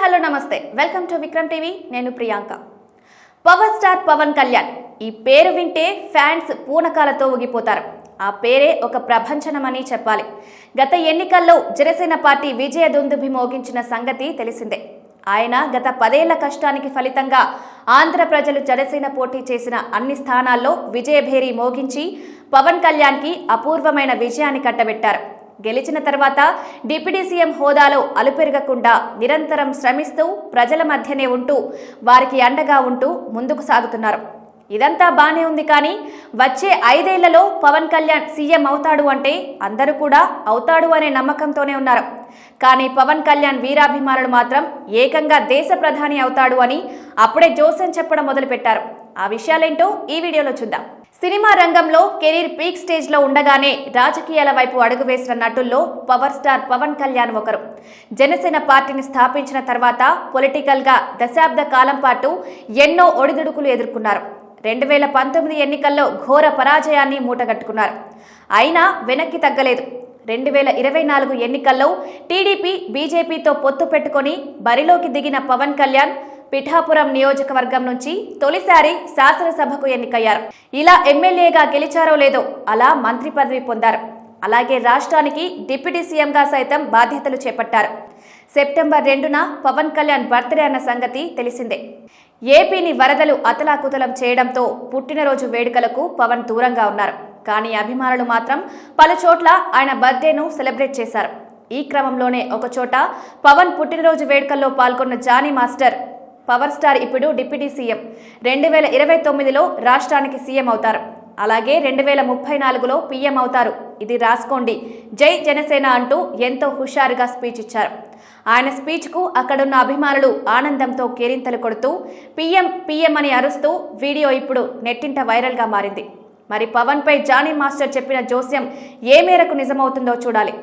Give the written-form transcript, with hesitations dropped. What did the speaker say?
Hello నమస్తే welcome to Vikram TV నేను Priyanka. Power star Pawan Kalyan ఈ పేరు వింటే ఫ్యాన్స్ పూనకాలతో ఊగిపోతారు. ఆ పేరే ఒక ప్రభంజనమని చెప్పాలి. గత ఎన్నికల్లో జనసేన పార్టీ విజయ దుందుభి మోగించిన సంగతి తెలిసిందే. ఆయన గత 10 ఏళ్ల కష్టానికి ఫలితంగా ఆంధ్ర ప్రజలు జనసేన పోటీ చేసిన అన్ని స్థానాల్లో విజయభేరి మోగించి పవన్ కళ్యాణ్కి అపూర్వమైన విజయాన్ని కట్టబెట్టారు. గెలిచిన తర్వాత డిప్యూటీ సీఎం హోదాలో అలుపెరగకుండా నిరంతరం శ్రమిస్తూ ప్రజల మధ్యనే ఉంటూ వారికి అండగా ఉంటూ ముందుకు సాగుతున్నారు. ఇదంతా బానే ఉంది, కానీ వచ్చే 5 ఏళ్లలో పవన్ కళ్యాణ్ సీఎం అవుతాడు అంటే అందరూ కూడా అవుతాడు అనే నమ్మకంతోనే ఉన్నారు. కానీ పవన్ కళ్యాణ్ వీరాభిమానులు మాత్రం ఏకంగా దేశ ప్రధాని అవుతాడు అని అప్పుడే జోస్యం చెప్పడం మొదలుపెట్టారు. ఆ విషయాలేంటో ఈ వీడియోలో చూద్దాం. సినిమా రంగంలో కెరీర్ పీక్ స్టేజ్లో ఉండగానే రాజకీయాల వైపు అడుగు వేసిన నటుల్లో పవర్ స్టార్ పవన్ కళ్యాణ్ ఒకరు. జనసేన పార్టీని స్థాపించిన తర్వాత పొలిటికల్గా దశాబ్ద కాలం పాటు ఎన్నో ఒడిదుడుకులు ఎదుర్కొన్నారు. 2019 ఎన్నికల్లో ఘోర పరాజయాన్ని మూటగట్టుకున్నారు. అయినా వెనక్కి తగ్గలేదు. 2024 ఎన్నికల్లో టీడీపీ బీజేపీతో పొత్తు పెట్టుకొని బరిలోకి దిగిన పవన్ కళ్యాణ్ పిఠాపురం నియోజకవర్గం నుంచి తొలిసారి శాసనసభకు ఎన్నికయ్యారు. ఇలా ఎమ్మెల్యేగా గెలిచారో లేదో అలా మంత్రి పదవి పొందారు. అలాగే రాష్ట్రానికి డిప్యూటీ సీఎంగా సైతం బాధ్యతలు చేపట్టారు. సెప్టెంబర్ 2న పవన్ కళ్యాణ్ బర్త్డే అన్న సంగతి తెలిసిందే. ఏపీని వరదలు అతలాకుతలం చేయడంతో పుట్టినరోజు వేడుకలకు పవన్ దూరంగా ఉన్నారు. కానీ అభిమానులు మాత్రం పలు చోట్ల ఆయన బర్త్డేను సెలబ్రేట్ చేశారు. ఈ క్రమంలోనే ఒకచోట పవన్ పుట్టినరోజు వేడుకల్లో పాల్గొన్న జానీ మాస్టర్ పవర్ స్టార్ ఇప్పుడు డిప్యూటీ సీఎం 2029లో రాష్ట్రానికి సీఎం అవుతారు. అలాగే 2034లో పీఎం అవుతారు. ఇది రాసుకోండి, జై జనసేన అంటూ ఎంతో హుషారుగా స్పీచ్ ఇచ్చారు. ఆయన స్పీచ్కు అక్కడున్న అభిమానులు ఆనందంతో కేరింతలు కొడుతూ పీఎం పీఎం అని అరుస్తూ వీడియో ఇప్పుడు నెట్టింట వైరల్గా మారింది. మరి పవన్పై జానీ మాస్టర్ చెప్పిన జోస్యం ఏ మేరకు నిజమవుతుందో చూడాలి.